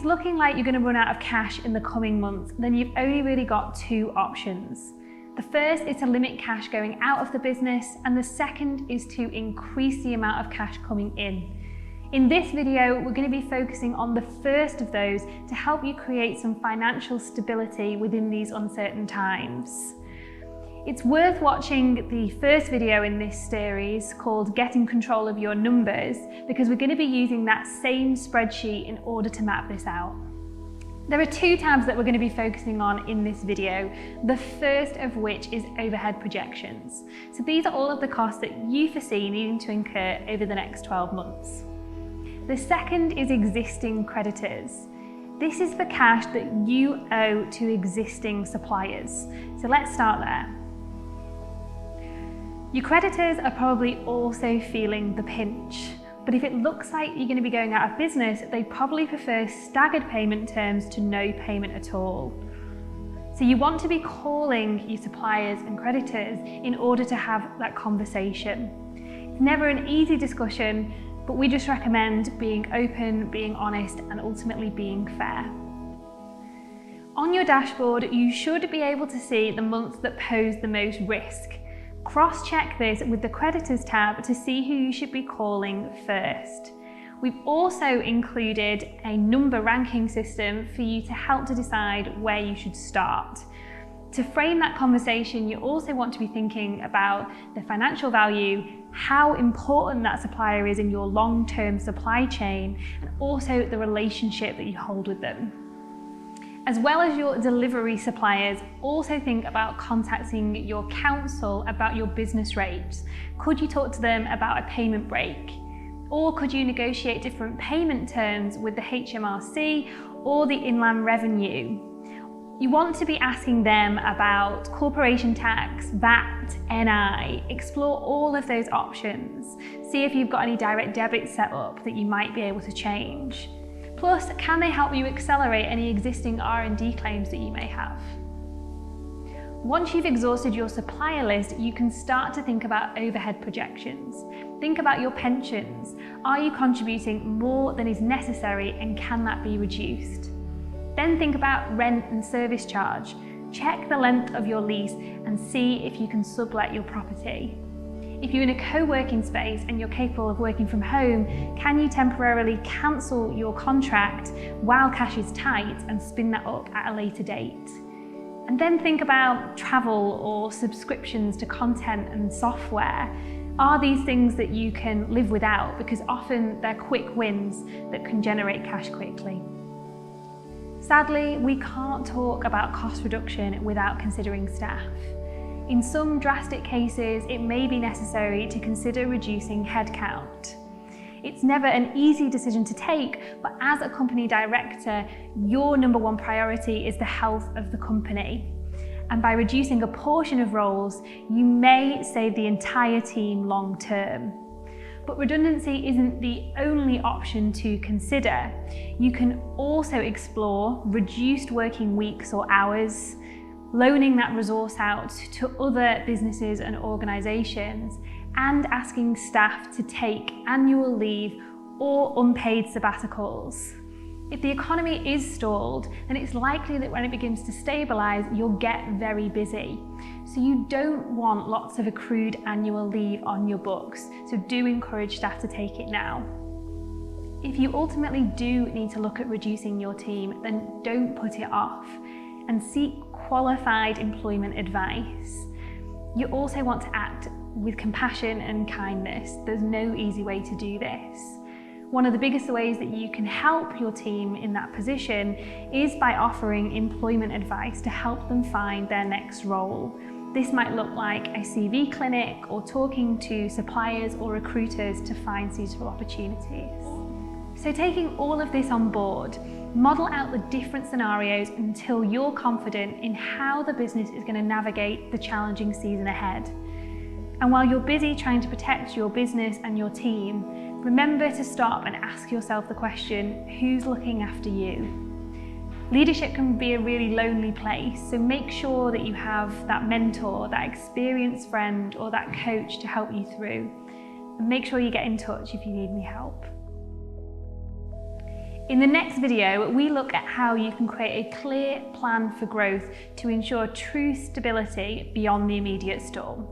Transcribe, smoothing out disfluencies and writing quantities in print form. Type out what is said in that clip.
it's looking like you're going to run out of cash in the coming months, then you've only really got two options. The first is to limit cash going out of the business, and the second is to increase the amount of cash coming in. In this video, we're going to be focusing on the first of those to help you create some financial stability within these uncertain times. It's worth watching the first video in this series called Getting Control of Your Numbers, because we're going to be using that same spreadsheet in order to map this out. There are two tabs that we're going to be focusing on in this video, the first of which is overhead projections. So these are all of the costs that you foresee needing to incur over the next 12 months. The second is existing creditors. This is the cash that you owe to existing suppliers. So let's start there. Your creditors are probably also feeling the pinch, but if it looks like you're going to be going out of business, they probably prefer staggered payment terms to no payment at all. So you want to be calling your suppliers and creditors in order to have that conversation. It's never an easy discussion, but we just recommend being open, being honest, and ultimately being fair. On your dashboard, you should be able to see the months that pose the most risk. Cross-check this with the creditors tab to see who you should be calling first. We've also included a number ranking system for you to help to decide where you should start. To frame that conversation, you also want to be thinking about the financial value, how important that supplier is in your long-term supply chain, and also the relationship that you hold with them. As well as your delivery suppliers, also think about contacting your council about your business rates. Could you talk to them about a payment break? Or could you negotiate different payment terms with the HMRC or the Inland Revenue? You want to be asking them about corporation tax, VAT, NI, explore all of those options. See if you've got any direct debits set up that you might be able to change. Plus, can they help you accelerate any existing R&D claims that you may have? Once you've exhausted your supplier list, you can start to think about overhead projections. Think about your pensions. Are you contributing more than is necessary, and can that be reduced? Then think about rent and service charge. Check the length of your lease and see if you can sublet your property. If you're in a co-working space and you're capable of working from home, can you temporarily cancel your contract while cash is tight and spin that up at a later date? And then think about travel or subscriptions to content and software. Are these things that you can live without? Because often they're quick wins that can generate cash quickly. Sadly, we can't talk about cost reduction without considering staff. In some drastic cases, it may be necessary to consider reducing headcount. It's never an easy decision to take, but as a company director, your number one priority is the health of the company. And by reducing a portion of roles, you may save the entire team long term. But redundancy isn't the only option to consider. You can also explore reduced working weeks or hours, loaning that resource out to other businesses and organisations, and asking staff to take annual leave or unpaid sabbaticals. If the economy is stalled, then it's likely that when it begins to stabilise, you'll get very busy. So you don't want lots of accrued annual leave on your books, so do encourage staff to take it now. If you ultimately do need to look at reducing your team, then don't put it off and seek qualified employment advice. You also want to act with compassion and kindness. There's no easy way to do this. One of the biggest ways that you can help your team in that position is by offering employment advice to help them find their next role. This might look like a CV clinic or talking to suppliers or recruiters to find suitable opportunities. So taking all of this on board, model out the different scenarios until you're confident in how the business is going to navigate the challenging season ahead. And while you're busy trying to protect your business and your team, remember to stop and ask yourself the question, who's looking after you? Leadership can be a really lonely place, so make sure that you have that mentor, that experienced friend, or that coach to help you through. And make sure you get in touch if you need any help. In the next video, we look at how you can create a clear plan for growth to ensure true stability beyond the immediate storm.